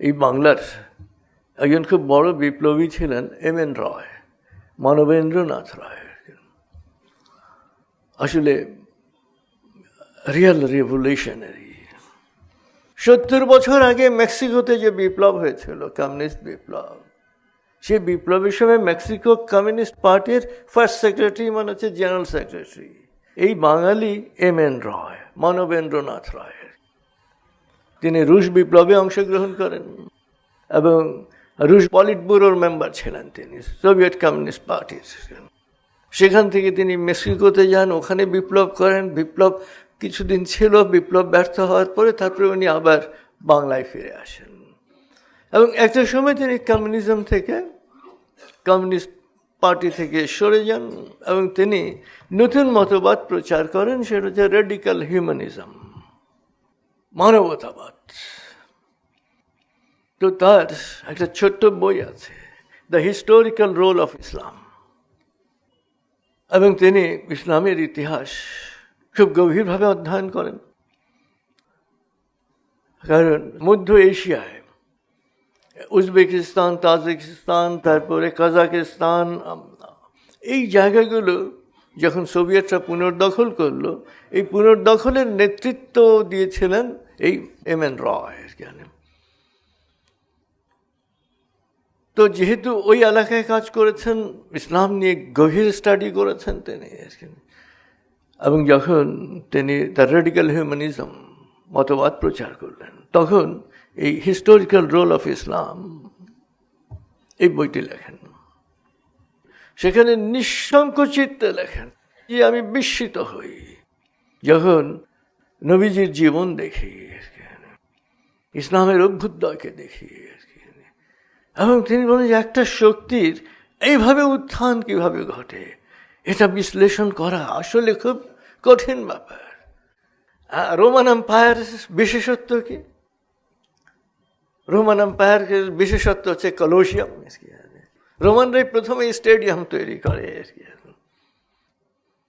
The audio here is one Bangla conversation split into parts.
এই বাংলার একজন খুব বড় বিপ্লবী ছিলেন এম.এন. রয়, মানবেন্দ্রনাথ রায়। আসলে রিয়েল রেভলিউশনারি। 70 বছর আগে মেক্সিকোতে যে বিপ্লব হয়েছিল, কমিউনিস্ট বিপ্লব, সেই বিপ্লবের সময় মেক্সিকো কমিউনিস্ট পার্টির ফার্স্ট সেক্রেটারি মানে হচ্ছে জেনারেল সেক্রেটারি এই বাঙালি এম.এন. রয়, মানবেন্দ্রনাথ রায়। তিনি রুশ বিপ্লবে অংশগ্রহণ করেন এবং রুশ পলিট ব্যুরোর মেম্বার ছিলেন তিনি, সোভিয়েত কমিউনিস্ট পার্টির। সেখান থেকে তিনি মেক্সিকোতে যান, ওখানে বিপ্লব করেন। বিপ্লব কিছুদিন ছিল, বিপ্লব ব্যর্থ হওয়ার পরে তারপরে উনি আবার বাংলায় ফিরে আসেন এবং একটা সময় তিনি কমিউনিস্ট পার্টি থেকে সরে যান এবং তিনি নতুন মতবাদ প্রচার করেন, সেটা হচ্ছে রেডিক্যাল হিউম্যানিজম, মানবতাবাদ। তো তার একটা ছোট্ট বই আছে, the historical role of Islam, এবং তিনি ইসলামের ইতিহাস খুব গভীরভাবে অধ্যয়ন করেন। কারণ মধ্য এশিয়ায় উজবেকিস্তান, তাজিকিস্তান, তারপরে কাজাকিস্তান, এই জায়গাগুলো যখন সোভিয়েতরা পুনর্দখল করলো, এই পুনর্দখলের নেতৃত্ব দিয়েছিলেন এই এম.এন. রয়। তো যেহেতু ওই এলাকায় কাজ করেছেন, ইসলাম নিয়ে গভীর স্টাডি করেছেন তিনি, এবং যখন তিনি দ্য রেডিক্যাল হিউম্যানিজম মতবাদ প্রচার করলেন, তখন এই হিস্টোরিক্যাল রোল অফ ইসলাম এই বইটি লেখেন। সেখানে নিঃসংকোচিতে লেখেন যে আমি বিস্মিত হই যখন নবীজির জীবন দেখি, ইসলামের অভ্যুদয়কে দেখি, এবং তিনি বলেন যে একটা শক্তির এইভাবে উত্থান কিভাবে ঘটে, এটা বিশ্লেষণ করা আসলে খুব কঠিন ব্যাপার। রোমান এম্পায়ার বিশেষত্ব কি? রোমান এম্পায়ারের বিশেষত্ব হচ্ছে কলোসিয়াম। রোমানরাই প্রথমে স্টেডিয়াম তৈরি করে,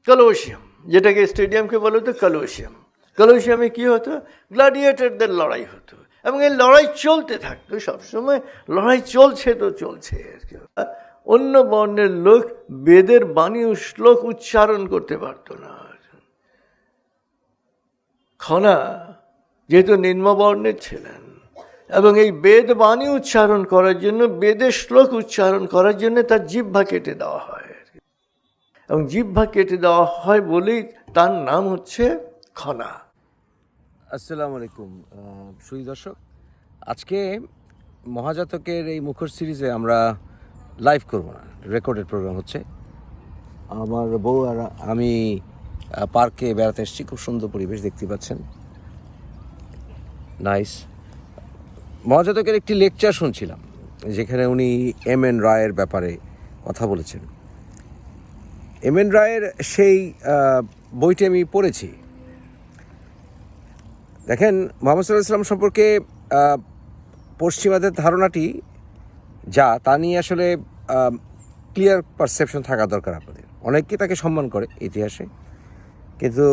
কলোসিয়াম, যেটাকে স্টেডিয়ামকে বলা হতো কলোসিয়াম। কলোসিয়ামে কি হতো? গ্ল্যাডিয়েটরদের লড়াই হতো এবং এই লড়াই চলতে থাকতো, সবসময় লড়াই চলছে তো চলছে। অন্য বর্ণের লোক বেদের বাণী ও শ্লোক উচ্চারণ করতে পারত না। খনা যেহেতু নিম্নবর্ণের ছিলেন এবং এই বেদ বাণী উচ্চারণ করার জন্য, বেদের শ্লোক উচ্চারণ করার জন্য তার জিহ্বা কেটে দেওয়া হয়, এবং জিহ্বা কেটে দেওয়া হয় বলেই তার নাম হচ্ছে খনা। আসসালামু আলাইকুম সুধী দর্শক, আজকে মহাজাতকের এই মুখর সিরিজে আমরা লাইভ করব না, রেকর্ডেড প্রোগ্রাম হচ্ছে। আমার বউ আর আমি পার্কে বেড়াতে এসেছি, খুব সুন্দর পরিবেশ দেখতে পাচ্ছেন, নাইস। মহাজাতকের একটি লেকচার শুনছিলাম, যেখানে উনি এম.এন. রায়ের ব্যাপারে কথা বলেছেন। এম.এন. রায়ের সেই বইটি আমি পড়েছি। দেখেন, মুহাম্মদ সাল্লাল্লাহু আলাইহি ওয়াসাল্লাম সম্পর্কে পশ্চিমাদের ধারণাটি যা, তা নিয়ে আসলে ক্লিয়ার পারসেপশন থাকা দরকার আপনাদের। অনেকেই তাকে সম্মান করে ইতিহাসে, কিন্তু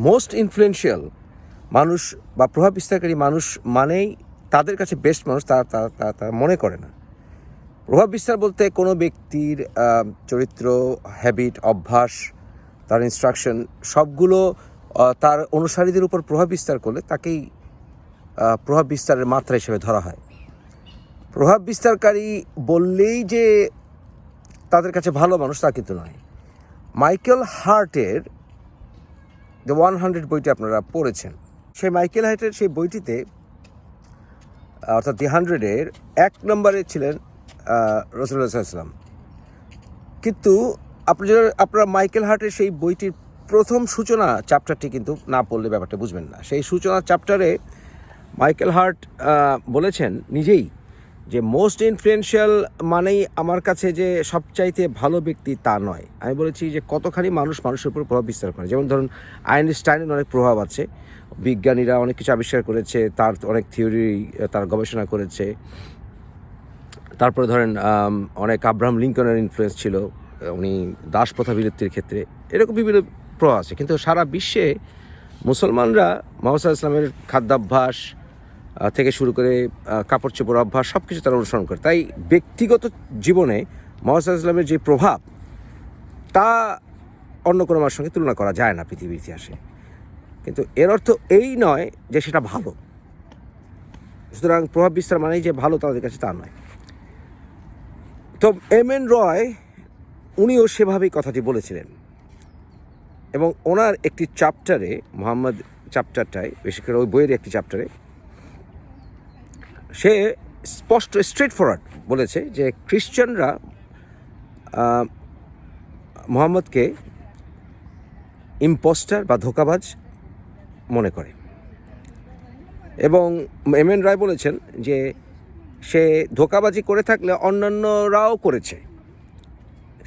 মোস্ট ইনফ্লুয়েন্সিয়াল মানুষ বা প্রভাব বিস্তারকারী মানুষ মানেই তাদের কাছে বেস্ট মানুষ তা মনে করে না। প্রভাব বিস্তার বলতে কোনো ব্যক্তির চরিত্র, হ্যাবিট, অভ্যাস, তার ইনস্ট্রাকশন সবগুলো তার অনুসারীদের উপর প্রভাব বিস্তার করলে তাকেই প্রভাব বিস্তারের মাত্রা হিসেবে ধরা হয়। প্রভাব বিস্তারকারী বললেই যে তাদের কাছে ভালো মানুষ তা কিন্তু নয়। মাইকেল হার্টের দ্য 100 বইটি আপনারা পড়েছেন। সেই মাইকেল হার্টের সেই বইটিতে, অর্থাৎ দি 100-এর 1 নম্বরে ছিলেন রাসূলুল্লাহ সাল্লাল্লাহু আলাইহি ওয়াসাল্লাম। কিন্তু আপনারা মাইকেল হার্টের সেই বইটির প্রথম সূচনা চ্যাপ্টারটি কিন্তু না পড়লে ব্যাপারটা বুঝবেন না। সেই সূচনা চ্যাপ্টারে মাইকেল হার্ট বলেছেন নিজেই যে মোস্ট ইনফ্লুয়েন্সিয়াল মানেই আমার কাছে যে সবচাইতে ভালো ব্যক্তি তা নয়। আমি বলেছি যে কতখানি মানুষের উপর প্রভাব বিস্তার করে। যেমন ধরুন, আইনস্টাইনের অনেক প্রভাব আছে, বিজ্ঞানীরা অনেক কিছু আবিষ্কার করেছে, তার অনেক থিওরি তার গবেষণা করেছে। তারপরে ধরেন অনেক আব্রাহাম লিঙ্কনের ইনফ্লুয়েন্স ছিল, উনি দাসপ্রথা বিলুপ্তির ক্ষেত্রে, এরকম বিভিন্ন প্রভাব আছে। কিন্তু সারা বিশ্বে মুসলমানরা মুহাম্মদ সাল্লাল্লাহু আলাইহি ওয়াসাল্লামের খাদ্যাভ্যাস, থেকে শুরু করে কাপড় চোপড় অভ্যাস সব কিছু তারা অনুসরণ করে। তাই ব্যক্তিগত জীবনে মুহাম্মদ সাল্লাল্লাহু আলাইহি ওয়াসাল্লামের যে প্রভাব তা অন্য কোনো মানুষের সঙ্গে তুলনা করা যায় না পৃথিবীর ইতিহাসে। কিন্তু এর অর্থ এই নয় যে সেটা ভালো। সুতরাং প্রভাব বিস্তার মানেই যে ভালো তাদের কাছে তা নয়। তো এম.এন. রয় উনিও সেভাবেই কথাটি বলেছিলেন এবং ওনার একটি চ্যাপ্টারে, মুহাম্মদ চ্যাপ্টারটায়, বিশেষ করে ওই বইয়ের একটি চ্যাপ্টারে সে স্পষ্ট স্ট্রেট ফরওয়ার্ড বলেছে যে খ্রিশ্চানরা মুহাম্মদকে ইম্পোস্টার বা ধোঁকাবাজ মনে করে। এবং এম.এন. রায় বলেছেন যে সে ধোঁকাবাজি করে থাকলে অন্যান্যরাও করেছে,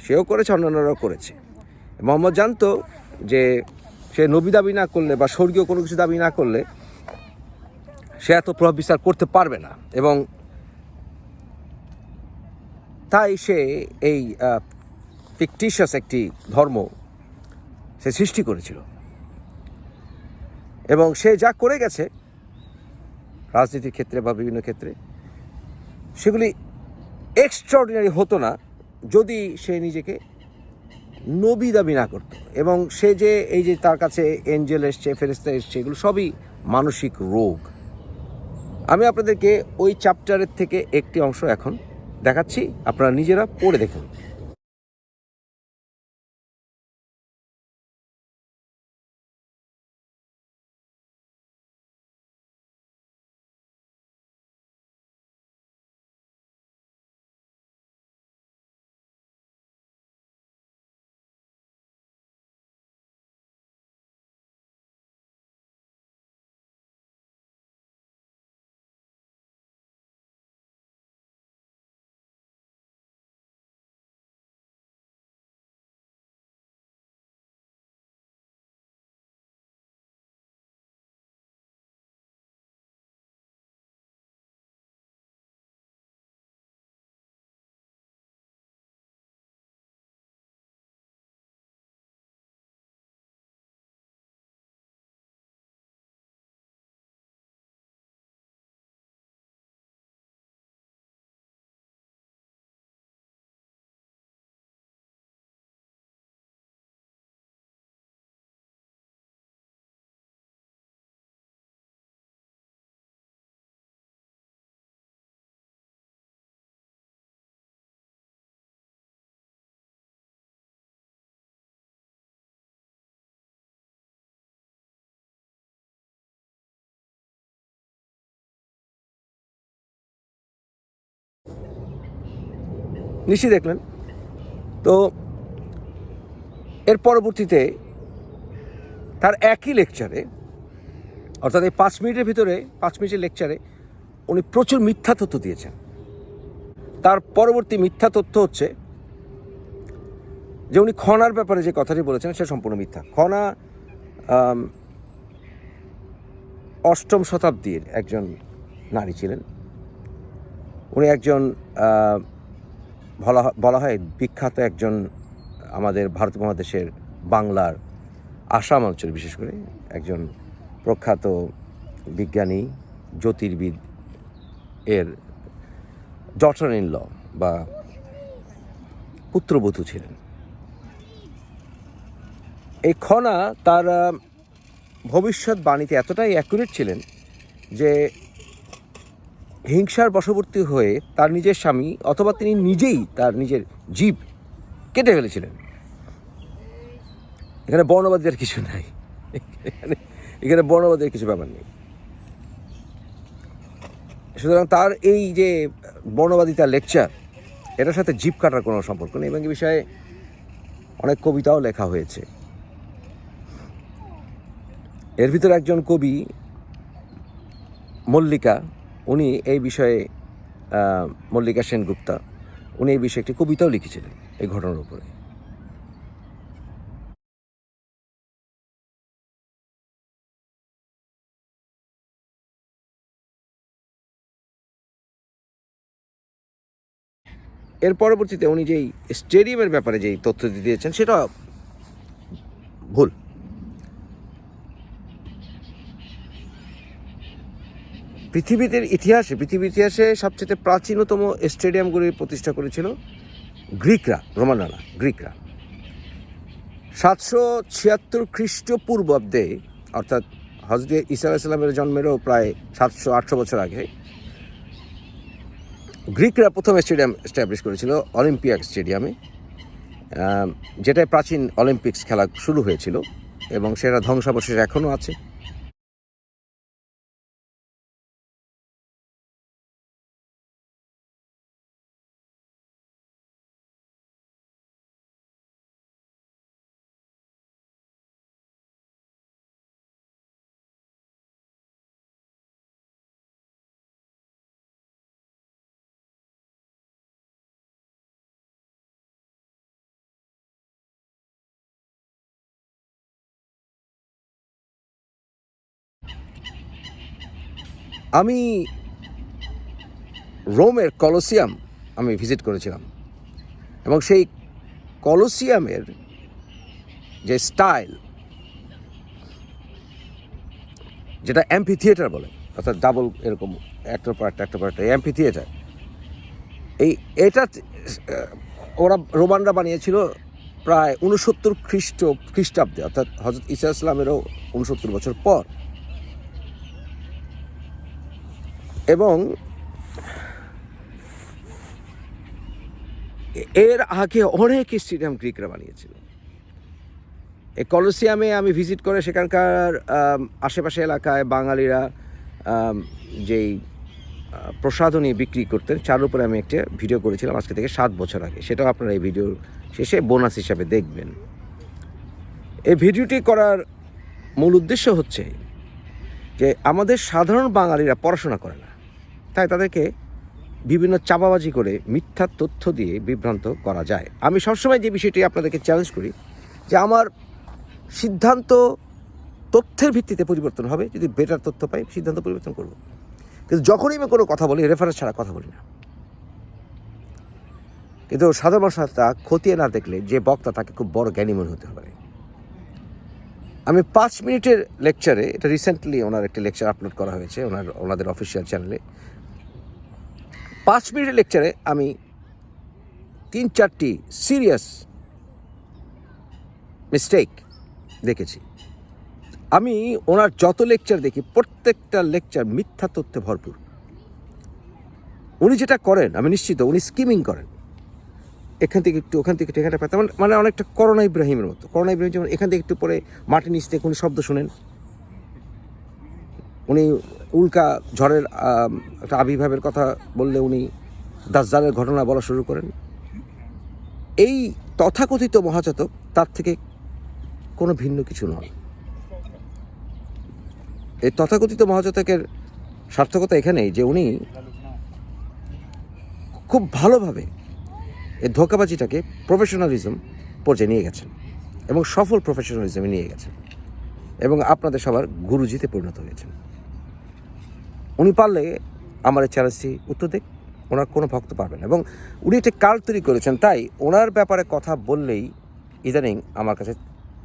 সেও করেছে, অন্যান্যরাও করেছে। মুহাম্মদ জানতো যে সে নবী দাবি না করলে বা স্বর্গীয় কোনো কিছু দাবি না করলে সে এত প্রভাব বিস্তার করতে পারবে না, এবং তাই সে এই ফিকটিশিয়াস একটি ধর্ম সে সৃষ্টি করেছিল। এবং সে যা করে গেছে রাজনীতির ক্ষেত্রে বা বিভিন্ন ক্ষেত্রে, সেগুলি এক্সট্রাঅর্ডিনারি হতো না যদি সে নিজেকে নবী দাবি না করত। এবং সে যে এই যে তার কাছে এঞ্জেল এসছে, ফেরেশতা এসছে, এগুলো সবই মানসিক রোগ। আমি আপনাদেরকে ওই চ্যাপ্টারের থেকে একটি অংশ এখন দেখাচ্ছি, আপনারা নিজেরা পড়ে দেখুন। নিশ্চয়ই দেখলেন। তো এর পরবর্তীতে তার একই লেকচারে, অর্থাৎ এই 5 মিনিটের ভিতরে, 5 মিনিটের লেকচারে উনি প্রচুর মিথ্যা তথ্য দিয়েছেন। তার পরবর্তী মিথ্যা তথ্য হচ্ছে যে উনি খনার ব্যাপারে যে কথাটি বলেছেন সে সম্পূর্ণ মিথ্যা। খনা 8ম শতাব্দীর একজন নারী ছিলেন। উনি একজন বলা হয় বিখ্যাত একজন, আমাদের ভারত মহাদেশের বাংলার আসাম অঞ্চল বিশেষ করে একজন প্রখ্যাত বিজ্ঞানী, জ্যোতির্বিদ এর ডটার ইন ল বা পুত্রবধূ ছিলেন। এই খনা তার ভবিষ্যৎবাণীতে এতটাই অ্যাকুরেট ছিলেন যে হিংসার বশবর্তী হয়ে তার নিজের স্বামী অথবা তিনি নিজেই তার নিজের জীব কেটে ফেলেছিলেন। এখানে বর্ণবাদের কিছু নাই, এখানে বর্ণবাদের কিছু ব্যাপার নেই। সুতরাং তার এই যে বর্ণবাদিতার লেকচার, এটার সাথে জীব কাটার কোনো সম্পর্ক নেই। এবং এই বিষয়ে অনেক কবিতাও লেখা হয়েছে। এর ভিতরে একজন কবি মল্লিকা, উনি এই বিষয়ে, মল্লিকা সেনগুপ্তা, উনি এই বিষয়ে একটি কবিতাও লিখেছিলেন এই ঘটনার উপরে। এর পরবর্তীতে উনি যেই স্টেডিয়ামের ব্যাপারে যেই তথ্য দিয়েছেন সেটা ভুল। পৃথিবীর ইতিহাসে সবচেয়ে প্রাচীনতম স্টেডিয়ামগুলি প্রতিষ্ঠা করেছিল গ্রিকরা 776 খ্রিস্টপূর্বাব্দে, অর্থাৎ হযরত ঈসা আলাইহিস সালামের জন্মেরও প্রায় 700-800 বছর আগে গ্রিকরা প্রথম স্টেডিয়াম এস্টাবলিশ করেছিল অলিম্পিক স্টেডিয়ামে, যেটায় প্রাচীন অলিম্পিক্স খেলা শুরু হয়েছিল এবং সেটা ধ্বংসাবশেষ এখনও আছে। আমি রোমের কলোসিয়াম আমি ভিজিট করেছিলাম এবং সেই কলোসিয়ামের যে স্টাইল, যেটা অ্যাম্পি থিয়েটার বলে, অর্থাৎ ডাবল এরকম একটার পর একটা অ্যাম্পি থিয়েটার, এটা ওরা রোমানরা বানিয়েছিল প্রায় 69 খ্রিস্টাব্দে, অর্থাৎ হযরত ঈসা ইসলামেরও 69 বছর পর। এবং এর আগে অনেক স্টেডিয়াম গ্রিকরা বানিয়েছিল। এই কলোসিয়ামে আমি ভিজিট করে সেখানকার আশেপাশে এলাকায় বাঙালিরা যেই প্রসাধনী বিক্রি করতেন তার উপরে আমি একটা ভিডিও করেছিলাম আজকে থেকে 7 বছর আগে, সেটাও আপনারা এই ভিডিওর শেষে বোনাস হিসাবে দেখবেন। এই ভিডিওটি করার মূল উদ্দেশ্য হচ্ছে যে আমাদের সাধারণ বাঙালিরা পড়াশোনা করে না, তাই তাদেরকে বিভিন্ন চাপাবাজি করে মিথ্যা তথ্য দিয়ে বিভ্রান্ত করা যায়। আমি সবসময় যে বিষয়টি আপনাদেরকে চ্যালেঞ্জ করি যে আমার সিদ্ধান্ত তথ্যের ভিত্তিতে পরিবর্তন হবে, যদি বেটার তথ্য পাই সিদ্ধান্ত পরিবর্তন করব। কিন্তু যখনই আমি কোনো কথা বলি রেফারেন্স ছাড়া কথা বলি না। কিন্তু সাধারণ মানুষ তা খতিয়ে না দেখলে যে বক্তা তাকে খুব বড় জ্ঞানী মনে হতে পারে। আমি 5 মিনিটের লেকচারে, এটা রিসেন্টলি ওনার একটা লেকচার আপলোড করা হয়েছে ওনাদের অফিসিয়াল চ্যানেলে, 5 মিনিটের লেকচারে আমি 3-4টি সিরিয়াস মিস্টেক দেখেছি। আমি ওনার যত লেকচার দেখি প্রত্যেকটা লেকচার মিথ্যা তথ্যে ভরপুর। উনি যেটা করেন আমি নিশ্চিত উনি স্কিমিং করেন, এখান থেকে একটু ওখান থেকে টেকাটা পেতে, মানে অনেকটা করোনা ইব্রাহিমের মতো। করোনা ইব্রাহিম যেমন এখান থেকে একটু পরে মাটির নিচ থেকে উনি শব্দ শোনেন, উনি উল্কা ঝড়ের একটা আবির্ভাবের কথা বললে উনি দাজ্জালের ঘটনা বলা শুরু করেন। এই তথাকথিত মহাজাতক তার থেকে কোনো ভিন্ন কিছু নয়। এই তথাকথিত মহাজাতকের সার্থকতা এখানেই যে উনি খুব ভালোভাবে এই ধোঁকাবাজিটাকে প্রফেশনালিজম পর্যায়ে নিয়ে গেছেন এবং সফল প্রফেশনালিজমে নিয়ে গেছেন এবং আপনাদের সবার গুরুজিতে পরিণত হয়েছেন। উনি পারলে আমার এই চ্যালেঞ্জটি উত্তর দিক, ওনার কোনো ভক্ত পারবেন। এবং উনি একটা কার্ড তৈরি করেছেন, তাই ওনার ব্যাপারে কথা বললেই ইদানিং আমার কাছে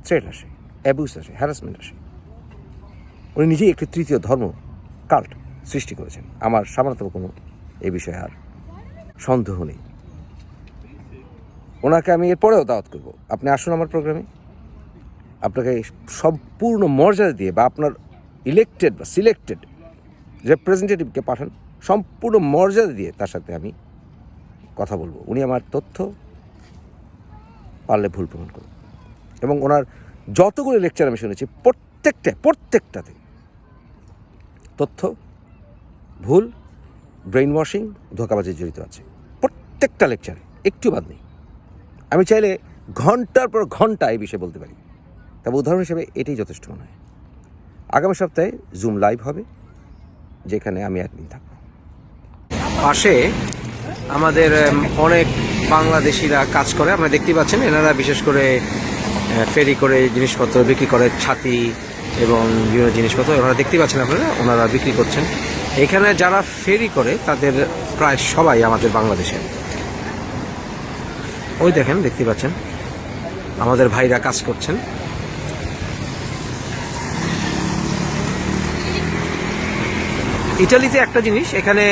থ্রেট আসে, অ্যাবিউজ আসে, হ্যারাসমেন্ট আসে। উনি নিজেই একটি তৃতীয় ধর্ম কাল্ট সৃষ্টি করেছেন। আমার সামান্যতম কোনো এই বিষয়ে আর সন্দেহ নেই। ওনাকে আমি এরপরেও দাওয়াত করব, আপনি আসুন আমার প্রোগ্রামে, আপনাকে সম্পূর্ণ মর্যাদা দিয়ে বা আপনার ইলেক্টেড বা সিলেক্টেড রিপ্রেজেন্টেটিভকে পাঠান, সম্পূর্ণ মর্যাদা দিয়ে তার সাথে আমি কথা বলবো। উনি আমার তথ্য পারলে ভুল প্রমাণ করুন। এবং ওনার যতগুলো লেকচার আমি শুনেছি প্রত্যেকটাতে তথ্য ভুল, ব্রেইন ওয়াশিং, ধোঁকাবাজি জড়িত আছে। প্রত্যেকটা লেকচারে একটু বাদ নেই। আমি চাইলে ঘন্টার পর ঘন্টা এই বিষয়ে বলতে পারি, তবে উদাহরণ হিসেবে এটাই যথেষ্ট মনে হয়। আগামী সপ্তাহে জুম লাইভ হবে, যেখানে আমি অ্যাডমিন থাকব। পাশে আমাদের অনেক বাংলাদেশিরা কাজ করে, আপনারা দেখতেই পাচ্ছেন। এনারা বিশেষ করে ফেরি করে জিনিসপত্র বিক্রি করে, ছাতি এবং বিভিন্ন জিনিসপত্র ওনারা দেখতেই পাচ্ছেন আপনারা, ওনারা বিক্রি করছেন। এখানে যারা ফেরি করে তাদের প্রায় সবাই আমাদের বাংলাদেশের। ওই দেখেন, দেখতে পাচ্ছেন আমাদের ভাইরা কাজ করছেন। ইটালিতে একটা জিনিস, এখানে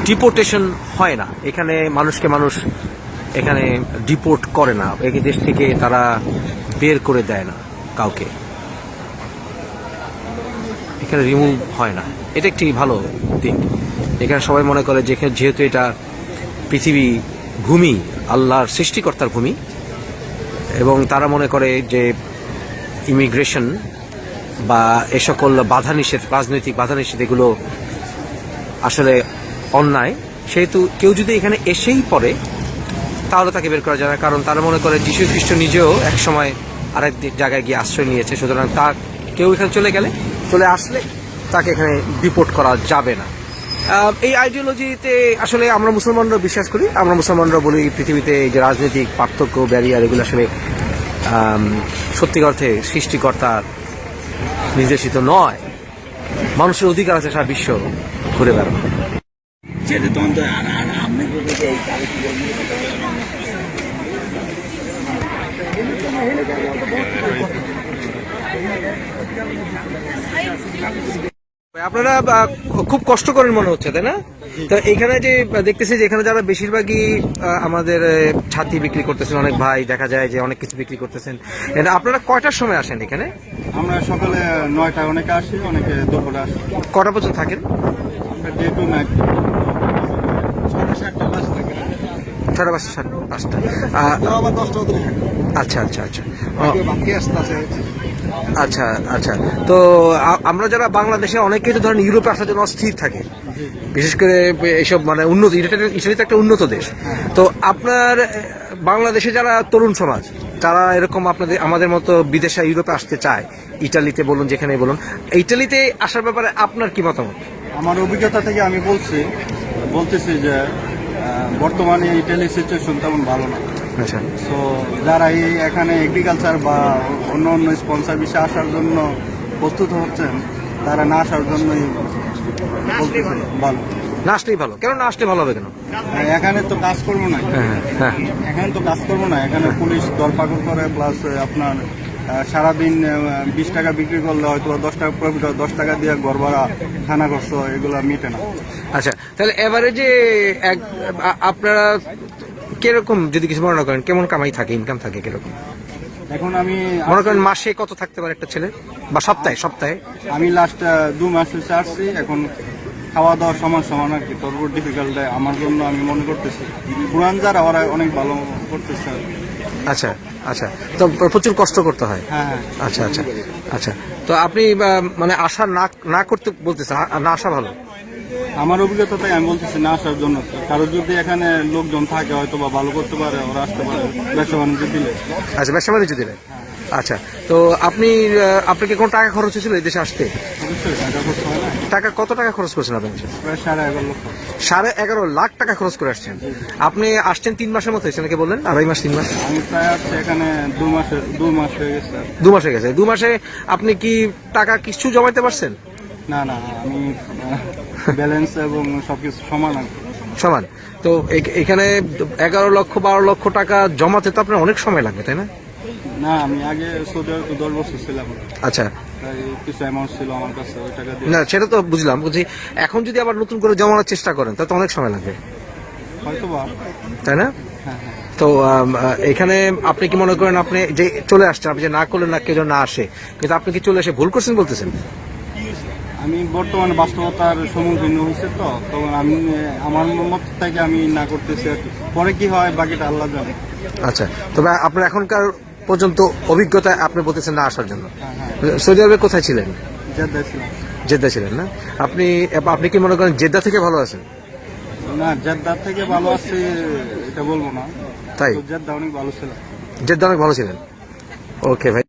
ডিপোর্টেশন হয় না, এখানে মানুষকে মানুষ এখানে ডিপোর্ট করে না, এই দেশ থেকে তারা বের করে দেয় না কাউকে, এখানে রিমুভ হয় না। এটা একটি ভালো দিক। এখানে সবাই মনে করে যে যেহেতু এটা পৃথিবী ভূমি, আল্লাহর সৃষ্টিকর্তার ভূমি, এবং তারা মনে করে যে ইমিগ্রেশন বা এ সকল বাধা নিষেধ, রাজনৈতিক বাধা নিষেধ এগুলো আসলে অন্যায়, সেহেতু কেউ যদি এখানে এসেই পড়ে তাহলে তাকে বের করা যায় না, কারণ তারা মনে করে যীশু খ্রিস্ট নিজেও এক সময় আরেক জায়গায় গিয়ে আশ্রয় নিয়েছে, সুতরাং তা কেউ এখানে চলে আসলে তাকে এখানে ডিপোর্ট করা যাবে না। এই আইডিওলজিতে আসলে আমরা মুসলমানরা বিশ্বাস করি, আমরা মুসলমানরা বলি পৃথিবীতে এই যে রাজনৈতিক পার্থক্য, ব্যারিয়ার, এগুলো আসলে সত্যিকার অর্থে সৃষ্টিকর্তার নির্দেশিত নয়। মানুষের অধিকার আছে সারা বিশ্ব ঘুরে বেড়ানো। আপনারা খুব কষ্ট করেন মনে হচ্ছে, তাই না? তো এখানে যে দেখতেছি যে এখানে যারা বেশিরভাগই আমাদের ছাতি বিক্রি করতেছেন, অনেক ভাই দেখা যায় যে অনেক কিছু বিক্রি করতেছেন। আপনারা কয়টার সময় আসেন এখানে? আমরা সকালে 9টায় অনেকে আসি, অনেকে দুপুরে আসি। কটা পর্যন্ত থাকেন? আমরা ডে টু নাইট 5:30 আবার 10টা অবধি থাকি। আচ্ছা আচ্ছা আচ্ছা বাকি আসতে আছে। আচ্ছা আচ্ছা। তো আমরা যারা বাংলাদেশে অনেকেই তো ধরেন ইউরোপে আসার জন্য অস্থির থাকে, বিশেষ করে এইসব মানে উন্নত, ইটালি তো একটা উন্নত দেশ। তো আপনার বাংলাদেশে যারা তরুণ সমাজ, তারা এরকম আপনাদের আমাদের মতো বিদেশে ইউরোপে আসতে চায়, ইটালিতে বলুন যেখানে বলুন, ইটালিতে আসার ব্যাপারে আপনার কি মতামত? আমার অভিজ্ঞতা থেকে আমি বলতেছি যে বর্তমানে ইটালির সিচুয়েশন তেমন ভালো না। আচ্ছা। তো যারা এখানে এগ্রিকালচার বা অন্য অন্য স্পন্সর বিষয়ে আসার জন্য প্রস্তুত হচ্ছেন, তারা না আসার জন্যই বলতেছে ভালো। না আসলেই ভালো। কেন না আসলে ভালো হবে কেন? এখানে তো কাজ করবো না, হ্যাঁ এখানে তো কাজ করবো না, এখানে পুলিশ দরপাকড় করে, প্লাস আপনার সারাদিন 20 টাকা বিক্রি করলে হয়তো 10 টাকা প্রফিট হয়, 10 টাকা দিয়ে ঘর ভাড়া, খানা খরচ, এগুলো মিটে না। আচ্ছা, তাহলে এভারেজে আপনারা কিরকম, যদি কিছু মনে করেন, কেমন কামাই থাকে, ইনকাম থাকে কিরকম? এখন আমি মনে করেন মাসে কত থাকতে পারে একটা ছেলে, বা সপ্তাহে? আমি লাস্ট 2 মাস হচ্ছে আসছি, এখন খাওয়া দাওয়ার সমান আর কি, তরবর ডিফিকাল্ট আমার জন্য আমি মনে করতেছি। পুরান যারা ওরা অনেক ভালো করতেছে। আচ্ছা আচ্ছা। তো প্রচুর কষ্ট করতে হয়। হ্যাঁ। আচ্ছা আচ্ছা আচ্ছা। তো আপনি মানে আশা না করতে বলতেছেন, না আসা ভালো? আমার অভিজ্ঞতা থেকে আমি বলতেছি না আসার জন্য। কারো যদি এখানে লোকজন থাকে হয়তো বা ভালো করতে পারে, ওরা আসতে পারে ব্যবসা বাণিজ্য দিলে। আচ্ছা, ব্যবসা বাণিজ্য দিলে। আচ্ছা, তো আপনাকে কোন টাকা খরচ হয়েছিল এই দেশে আসতে? অবশ্যই টাকা খরচ হয় না। কত টাকা খরচ করেছেন আপনি? প্রায় 11.5 লক্ষ। 11.5 লাখ টাকা খরচ করে আসছেন। আপনি আসছেন 3 মাসের মতো হয়েছে নাকি বললেন? 2.5 মাস 3 মাস? আমি প্রায় আসছি এখানে 2 মাস হয়ে গেছে। 2 মাস হয়ে গেছে। 2 মাসে আপনি কি টাকা কিছু জমাইতে পারছেন? না, আমি ব্যালেন্স এবং সবকিছু সমান। তো এখানে 11 লক্ষ 12 লক্ষ টাকা জমাতে তো আপনার অনেক সময় লাগবে, তাই না? না, আমি আগে সৌদি আরবে 10 বছর ছিলাম। আচ্ছা। তাই কিছু অ্যামাউন্ট ছিল আমার কাছে, ওই টাকা দিয়ে। না, সেটা তো বুঝলাম। বুঝি এখন যদি আবার নতুন করে জমানোর চেষ্টা করেন তাহলে তো অনেক সময় লাগবে, হয়তো বা। তাই না? হ্যাঁ। তো এখানে আপনি কি মনে করেন, আপনি যে চলে আসছেন, আপনি যে না করলেন না, কেউ না আসে, কিন্তু আপনি কি চলে এসে ভুল করছেন বলতেছেন? আমি বর্তমানে বাস্তবতার সম্মুখীন হয়েছে, তো তখন আমি আমার মত থেকে আমি না করতেছি আর কি। পরে কি হয় বাকিটা আল্লাহ জানে। আচ্ছা, তবে আপনার এখনকার পর্যন্ত অভিজ্ঞতা আপনি বলতেছেন না আসার জন্য। হ্যাঁ। সৌদি আরবে কোথায় ছিলেন? জেদ্দায় ছিলাম। জেদ্দা ছিলেন না? আপনি কি মনে করেন জেদ্দা থেকে ভালো আছেন? না, জেদ্দার থেকে ভালো আছে এটা বলবো না, তাই? জেদ্দা অনেক ভালো ছিল। জেদ্দা অনেক ভালো ছিলেন। ওকে ভাই।